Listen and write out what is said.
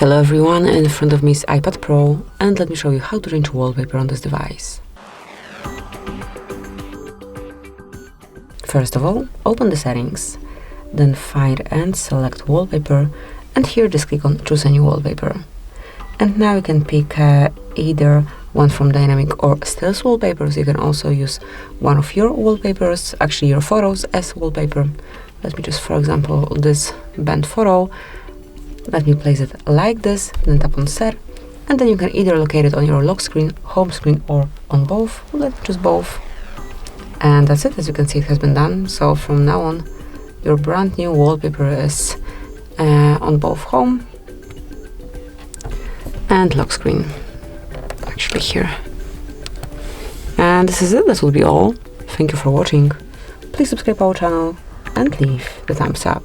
Hello everyone, in front of me is iPad Pro, and let me show you how to change wallpaper on this device. First of all, open the settings, then find and select wallpaper, and here just click on choose a new wallpaper. And now you can pick either one from dynamic or stills wallpapers. You can also use one of your wallpapers, actually your photos, as wallpaper. Let me just, for example, this band photo. Let me place it like this, then tap on set, and then you can either locate it on your lock screen, home screen, or on both. Let's choose both. And that's it. As you can see, it has been done. So from now on, your brand new wallpaper is on both home and lock screen. Actually here. And this is it. That will be all. Thank you for watching. Please subscribe our channel and leave the thumbs up.